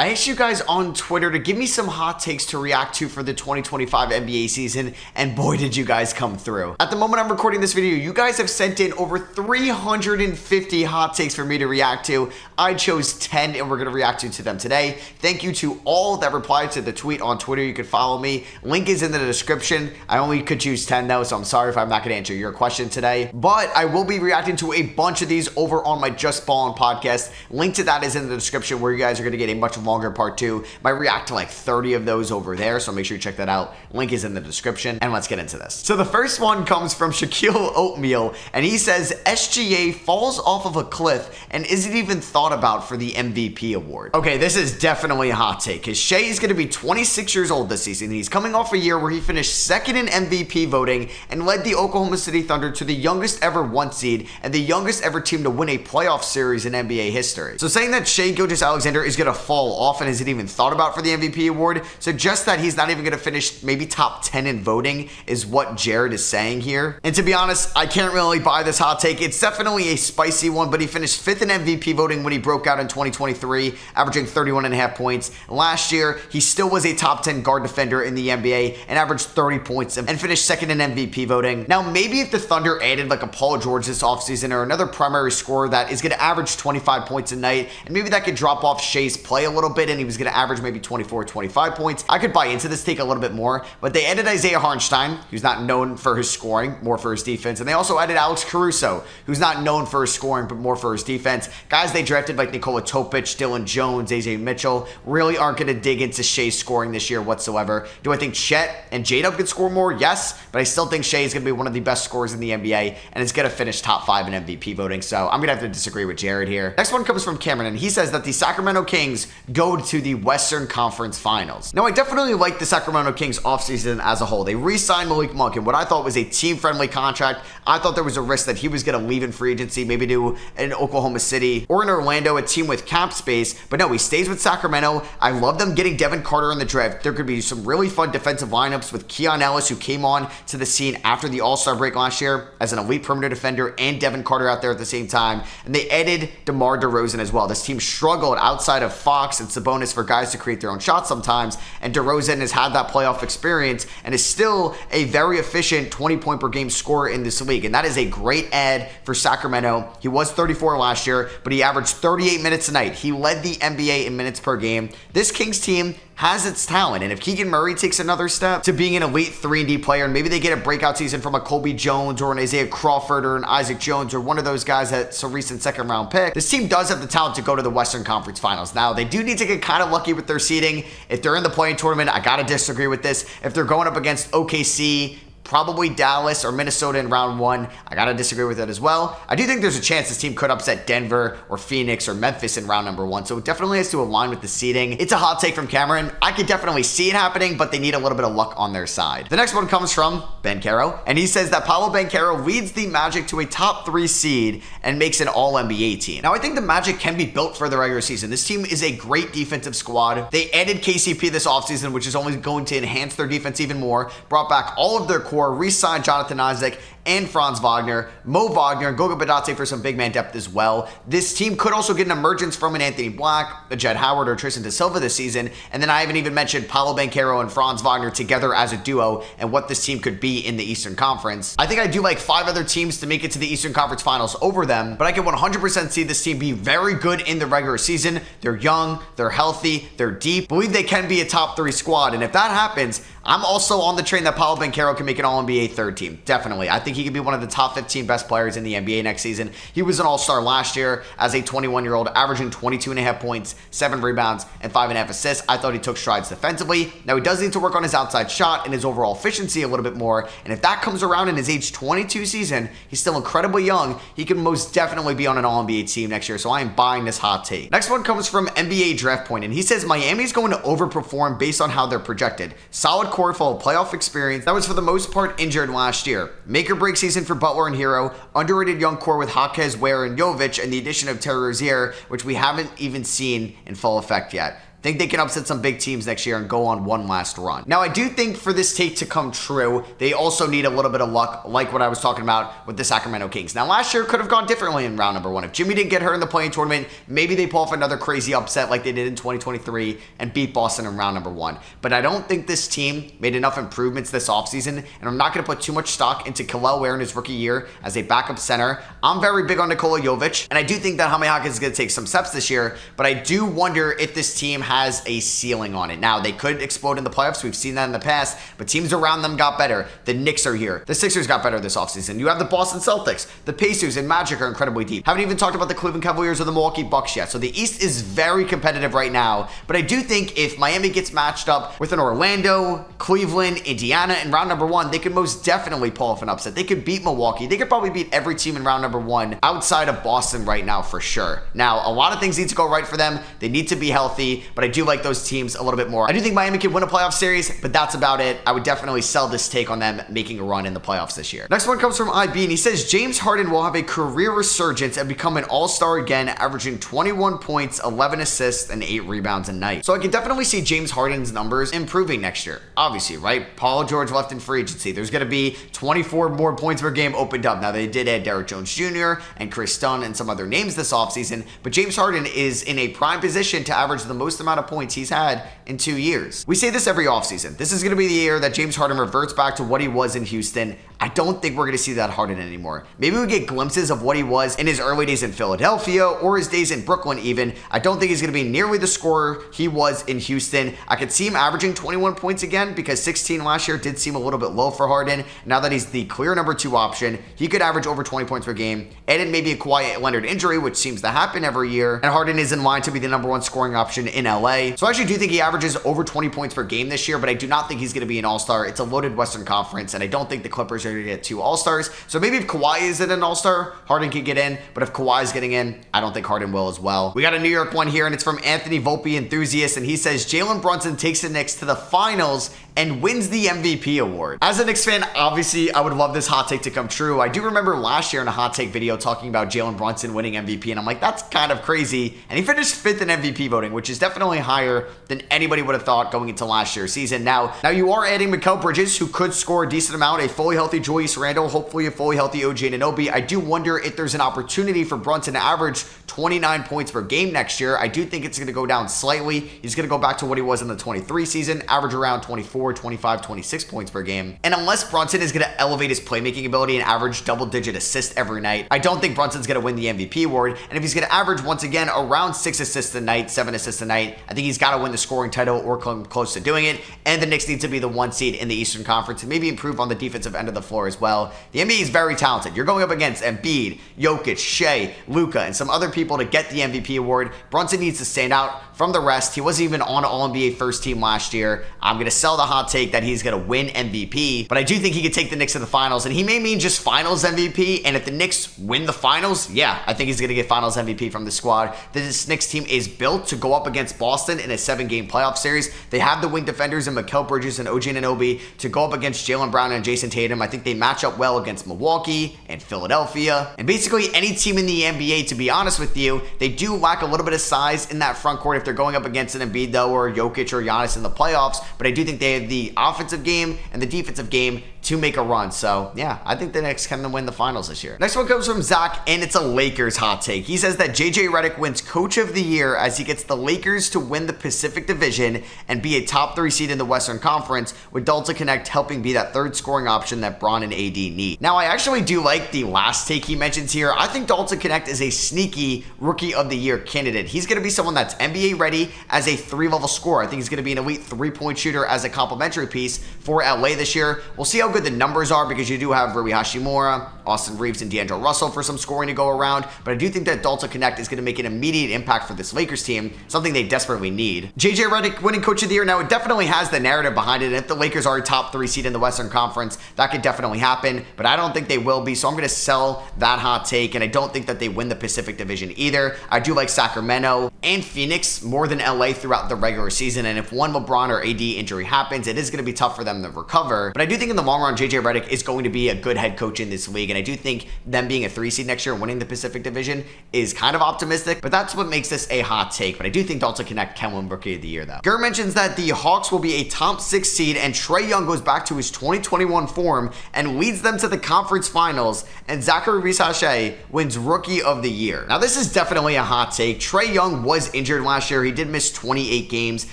I asked you guys on Twitter to give me some hot takes to react to for the 2025 NBA season, and boy did you guys come through. At the moment I'm recording this video, you guys have sent in over 350 hot takes for me to react to. I chose 10 and we're going to react to them today. Thank you to all that replied to the tweet on Twitter. You can follow me. Link is in the description. I only could choose 10 though, so I'm sorry if I'm not going to answer your question today. But I will be reacting to a bunch of these over on my Just Ballin' podcast. Link to that is in the description, where you guys are going to get a much longer part 2. Might react to like 30 of those over there, so make sure you check that out. Link is in the description, and let's get into this. So the first one comes from Shaquille Oatmeal, and he says SGA falls off of a cliff and isn't even thought about for the MVP award. Okay, this is definitely a hot take, because Shea is going to be 26 years old this season. He's coming off a year where he finished second in MVP voting and led the Oklahoma City Thunder to the youngest ever 1 seed and the youngest ever team to win a playoff series in NBA history. So saying that Shea Gilgeous-Alexander is going to fall off and isn't even thought about for the MVP award suggests that he's not even going to finish maybe top 10 in voting, is what Jared is saying here. And to be honest, I can't really buy this hot take. It's definitely a spicy one, but he finished 5th in MVP voting when he broke out in 2023, averaging 31.5 points. Last year, he still was a top 10 guard defender in the NBA and averaged 30 points and finished 2nd in MVP voting. Now, maybe if the Thunder added like a Paul George this offseason or another primary scorer that is going to average 25 points a night, and maybe that could drop off Shea's play a little bit and he was going to average maybe 24, 25 points, I could buy into this take a little bit more. But they added Isaiah Hartenstein, who's not known for his scoring, more for his defense. And they also added Alex Caruso, who's not known for his scoring, but more for his defense. Guys they drafted like Nikola Topic, Dylan Jones, AJ Mitchell, really aren't going to dig into Shea's scoring this year whatsoever. Do I think Chet and J-Dub could score more? Yes, but I still think Shea is going to be one of the best scorers in the NBA, and is going to finish top 5 in MVP voting. So I'm going to have to disagree with Jared here. Next one comes from Cameron, and he says that the Sacramento Kings go to the Western Conference Finals. Now, I definitely like the Sacramento Kings offseason as a whole. They re-signed Malik Monk in what I thought was a team-friendly contract. I thought there was a risk that he was going to leave in free agency, maybe to an Oklahoma City or in Orlando, a team with cap space. But no, he stays with Sacramento. I love them getting Devin Carter in the draft. There could be some really fun defensive lineups with Keon Ellis, who came on to the scene after the All-Star break last year as an elite perimeter defender, and Devin Carter out there at the same time. And they added DeMar DeRozan as well. This team struggled outside of Fox and Sabonis for guys to create their own shots sometimes, and DeRozan has had that playoff experience and is still a very efficient 20-point per game scorer in this league, and that is a great add for Sacramento. He was 34 last year, but he averaged 38 minutes a night. He led the NBA in minutes per game. This Kings team has its talent, and if Keegan Murray takes another step to being an elite 3-and-D player, and maybe they get a breakout season from a Colby Jones or an Isaiah Crawford or an Isaac Jones or one of those guys that's a recent 2nd-round pick, this team does have the talent to go to the Western Conference Finals. Now, they do need to get kind of lucky with their seeding. If they're in the play-in tournament, I gotta disagree with this. If they're going up against OKC, probably Dallas or Minnesota in round 1, I gotta disagree with it as well. I do think there's a chance this team could upset Denver or Phoenix or Memphis in round number 1, so it definitely has to align with the seeding. It's a hot take from Cameron. I could definitely see it happening, but they need a little bit of luck on their side. The next one comes from Ben Caro, and he says that Paolo Banchero leads the Magic to a top 3 seed and makes an All-NBA team. Now, I think the Magic can be built for the regular season. This team is a great defensive squad. They added KCP this offseason, which is only going to enhance their defense even more, brought back all of their core, re-signed Jonathan Isaac and Franz Wagner, Mo Wagner, and Goga Bitadze for some big man depth as well. This team could also get an emergence from an Anthony Black, a Jed Howard, or Tristan Da Silva this season. And then I haven't even mentioned Paolo Banchero and Franz Wagner together as a duo and what this team could be in the Eastern Conference. I think I do like 5 other teams to make it to the Eastern Conference Finals over them, but I can 100% see this team be very good in the regular season. They're young, they're healthy, they're deep. Believe they can be a top 3 squad, and if that happens, I'm also on the train that Paolo Banchero can make an All-NBA 3rd team. Definitely. I think he could be one of the top 15 best players in the NBA next season. He was an All-Star last year as a 21-year-old, averaging 22.5 points, 7 rebounds, and 5.5 assists. I thought he took strides defensively. Now, he does need to work on his outside shot and his overall efficiency a little bit more, and if that comes around in his age 22 season, he's still incredibly young. He can most definitely be on an All-NBA team next year, so I am buying this hot take. Next one comes from NBA Draft Point, and he says Miami's going to overperform based on how they're projected. Solid core full of playoff experience that was for the most part injured last year. Make or break season for Butler and Hero. Underrated young core with Jaquez, Ware, and Jovic, and the addition of Terry Rozier, which we haven't even seen in full effect yet. Think they can upset some big teams next year and go on one last run. Now, I do think for this take to come true, they also need a little bit of luck, like what I was talking about with the Sacramento Kings. Now, last year could have gone differently in round number 1. If Jimmy didn't get hurt in the play-in tournament, maybe they pull off another crazy upset like they did in 2023 and beat Boston in round number 1. But I don't think this team made enough improvements this offseason, and I'm not going to put too much stock into Kel'el Ware in his rookie year as a backup center. I'm very big on Nikola Jovic, and I do think that Jaime Jaquez is going to take some steps this year, but I do wonder if this team has a ceiling on it. Now, they could explode in the playoffs. We've seen that in the past, but teams around them got better. The Knicks are here. The Sixers got better this offseason. You have the Boston Celtics. The Pacers and Magic are incredibly deep. Haven't even talked about the Cleveland Cavaliers or the Milwaukee Bucks yet. So the East is very competitive right now, but I do think if Miami gets matched up with an Orlando, Cleveland, Indiana in round number 1, they could most definitely pull off an upset. They could beat Milwaukee. They could probably beat every team in round number 1 outside of Boston right now for sure. Now, a lot of things need to go right for them. They need to be healthy, but I do like those teams a little bit more. I do think Miami can win a playoff series, but that's about it. I would definitely sell this take on them making a run in the playoffs this year. Next one comes from IB, and he says James Harden will have a career resurgence and become an all-star again, averaging 21 points, 11 assists, and 8 rebounds a night. So I can definitely see James Harden's numbers improving next year. Obviously, right? Paul George left in free agency. There's going to be 24 more points per game opened up. Now, they did add Derrick Jones Jr. and Chris Dunn and some other names this offseason, but James Harden is in a prime position to average the most amount of points he's had in 2 years. We say this every offseason. This is going to be the year that James Harden reverts back to what he was in Houston. I don't think we're going to see that Harden anymore. Maybe we get glimpses of what he was in his early days in Philadelphia or his days in Brooklyn even. I don't think he's going to be nearly the scorer he was in Houston. I could see him averaging 21 points again because 16 last year did seem a little bit low for Harden. Now that he's the clear number 2 option, he could average over 20 points per game. And in maybe a Kawhi Leonard injury, which seems to happen every year. And Harden is in line to be the number 1 scoring option in LA. So I actually do think he averages over 20 points per game this year, but I do not think he's going to be an all-star. It's a loaded Western Conference, and I don't think the Clippers are going to get 2 all-stars. So maybe if Kawhi isn't an all-star, Harden can get in. But if Kawhi is getting in, I don't think Harden will as well. We got a New York one here, and it's from Anthony Volpe Enthusiast, and he says Jalen Brunson takes the Knicks to the finals and wins the MVP award. As a Knicks fan, obviously, I would love this hot take to come true. I do remember last year in a hot take video talking about Jalen Brunson winning MVP, and I'm like, that's kind of crazy. And he finished 5th in MVP voting, which is definitely higher than anybody would have thought going into last year's season. Now you are adding Mikal Bridges, who could score a decent amount, a fully healthy Julius Randle, hopefully a fully healthy OG Anunoby. I do wonder if there's an opportunity for Brunson to average 29 points per game next year. I do think it's going to go down slightly. He's going to go back to what he was in the 23 season, average around 24, 25, 26 points per game. And unless Brunson is going to elevate his playmaking ability and average double-digit assists every night, I don't think Brunson's going to win the MVP award. And if he's going to average, once again, around 6 assists a night, 7 assists a night, I think he's got to win the scoring title or come close to doing it. And the Knicks need to be the 1 seed in the Eastern Conference and maybe improve on the defensive end of the floor as well. The NBA is very talented. You're going up against Embiid, Jokic, Shea, Luka, and some other people to get the MVP award. Brunson needs to stand out from the rest. He wasn't even on All-NBA first team last year. I'm going to sell the hot take that he's going to win MVP, but I do think he could take the Knicks to the finals, and he may mean just finals MVP, and if the Knicks win the finals, yeah, I think he's going to get finals MVP from the squad. This Knicks team is built to go up against Boston in a 7-game playoff series. They have the wing defenders in Mikal Bridges and OG Anunoby to go up against Jaylen Brown and Jason Tatum. I think they match up well against Milwaukee and Philadelphia, and basically any team in the NBA, to be honest with you. They do lack a little bit of size in that front court if they're going up against an Embiid, though, or Jokic or Giannis in the playoffs, but I do think they have the offensive game and the defensive game to make a run. So yeah, I think the Knicks can win the finals this year. Next one comes from Zach, and it's a Lakers hot take. He says that JJ Redick wins Coach of the Year as he gets the Lakers to win the Pacific Division and be a top 3 seed in the Western Conference, with Dalton Connect helping be that 3rd scoring option that Bron and AD need. Now, I actually do like the last take he mentions here. I think Dalton Connect is a sneaky Rookie of the Year candidate. He's going to be someone that's NBA ready as a 3-level scorer. I think he's going to be an elite 3-point shooter as a complimentary piece for LA this year. We'll see how good the numbers are, because you do have Rui Hashimura, Austin Reeves, and D'Angelo Russell for some scoring to go around, but I do think that Dalton Connect is going to make an immediate impact for this Lakers team, something they desperately need. JJ Redick winning Coach of the Year, now it definitely has the narrative behind it, and if the Lakers are a top 3 seed in the Western Conference, that could definitely happen, but I don't think they will be, so I'm going to sell that hot take, and I don't think that they win the Pacific Division either. I do like Sacramento and Phoenix more than LA throughout the regular season, and if one LeBron or AD injury happens, it is going to be tough for them to recover, but I do think in the long run, JJ Redick is going to be a good head coach in this league, and I do think them being a 3 seed next year and winning the Pacific Division is kind of optimistic, but that's what makes this a hot take. But I do think Dalton Knecht can win Rookie of the Year, though. Gurr mentions that the Hawks will be a top 6 seed, and Trae Young goes back to his 2021 form and leads them to the conference finals, and Zachary Risache wins Rookie of the Year. Now, this is definitely a hot take. Trae Young was injured last year. He did miss 28 games.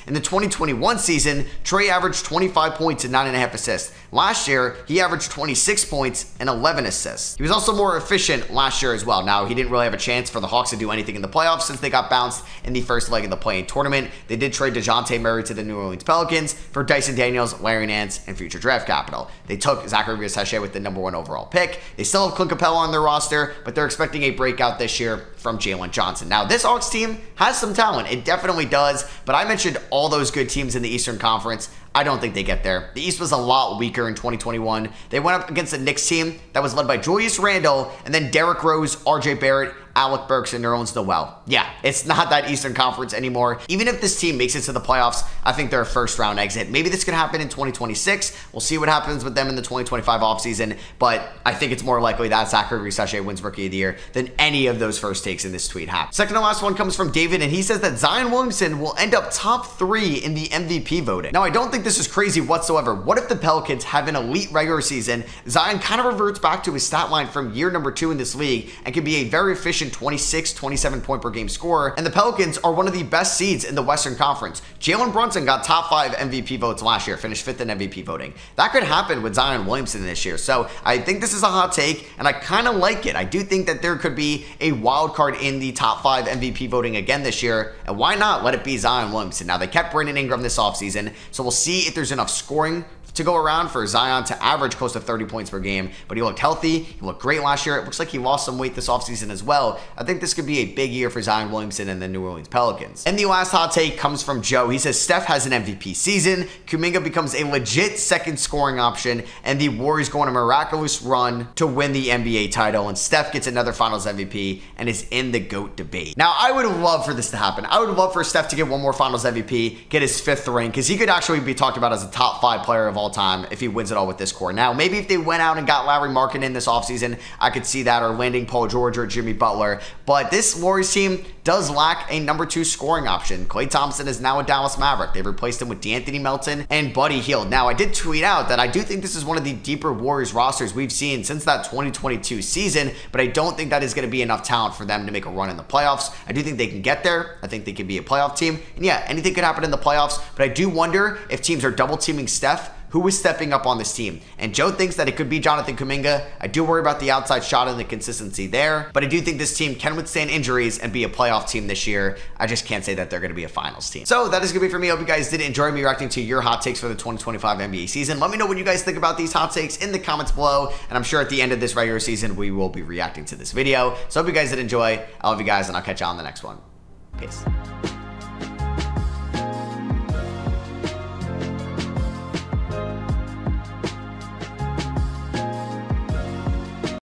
In the 2021 season, Trae averaged 25 points and 9.5 assists. Last year, he averaged 26 points and 11 assists. He was also more efficient last year as well. Now, he didn't really have a chance for the Hawks to do anything in the playoffs since they got bounced in the first leg of the play-in tournament. They did trade DeJounte Murray to the New Orleans Pelicans for Dyson Daniels, Larry Nance, and future draft capital. They took Zachary Risache with the #1 overall pick. They still have Clint Capella on their roster, but they're expecting a breakout this year from Jalen Johnson. Now, this Hawks team has some talent. It definitely does, but I mentioned all those good teams in the Eastern Conference. I don't think they get there. The East was a lot weaker in 2021. They went up against a Knicks team that was led by Julius Randle and then Derrick Rose, RJ Barrett, Alec Burks, and Nerlens Noel. Yeah, it's not that Eastern Conference anymore. Even if this team makes it to the playoffs, I think they're a first-round exit. Maybe this could happen in 2026. We'll see what happens with them in the 2025 offseason, but I think it's more likely that Zachary Risache wins Rookie of the Year than any of those first takes in this tweet happen. Second to last one comes from David, and he says that Zion Williamson will end up top 3 in the MVP voting. Now, I don't think this is crazy whatsoever. What if the Pelicans have an elite regular season? Zion kind of reverts back to his stat line from year number 2 in this league and can be a very efficient 26, 27 point per game scorer, and the Pelicans are one of the best seeds in the Western Conference. Jalen Brunson got top 5 MVP votes last year, finished 5th in MVP voting. That could happen with Zion Williamson this year, so I think this is a hot take, and I kind of like it. I do think that there could be a wild card in the top 5 MVP voting again this year, and why not let it be Zion Williamson? Now, they kept Brandon Ingram this offseason, so we'll see if there's enough scoring to go around for Zion to average close to 30 points per game, but he looked healthy. He looked great last year. It looks like he lost some weight this offseason as well. I think this could be a big year for Zion Williamson and the New Orleans Pelicans. And the last hot take comes from Joe. He says Steph has an MVP season, Kuminga becomes a legit second scoring option, and the Warriors go on a miraculous run to win the NBA title, and Steph gets another Finals MVP and is in the GOAT debate. Now, I would love for this to happen. I would love for Steph to get one more Finals MVP, get his 5th ring, because he could actually be talked about as a top 5 player of all time if he wins it all with this core. Now, maybe if they went out and got Larry Markkinen this offseason, I could see that, or landing Paul George or Jimmy Butler, but this Warriors team does lack a number 2 scoring option. Klay Thompson is now a Dallas Maverick. They've replaced him with D'Anthony Melton and Buddy Hield. Now, I did tweet out that I do think this is one of the deeper Warriors rosters we've seen since that 2022 season, but I don't think that is going to be enough talent for them to make a run in the playoffs. I do think they can get there. I think they can be a playoff team, and yeah, anything could happen in the playoffs, but I do wonder if teams are double teaming Steph, who is stepping up on this team. And Joe thinks that it could be Jonathan Kuminga. I do worry about the outside shot and the consistency there, but I do think this team can withstand injuries and be a playoff team this year. I just can't say that they're going to be a finals team. So that is going to be for me. I hope you guys did enjoy me reacting to your hot takes for the 2025 NBA season. Let me know what you guys think about these hot takes in the comments below, and I'm sure at the end of this regular season, we will be reacting to this video. So I hope you guys did enjoy. I love you guys, and I'll catch you on the next one. Peace.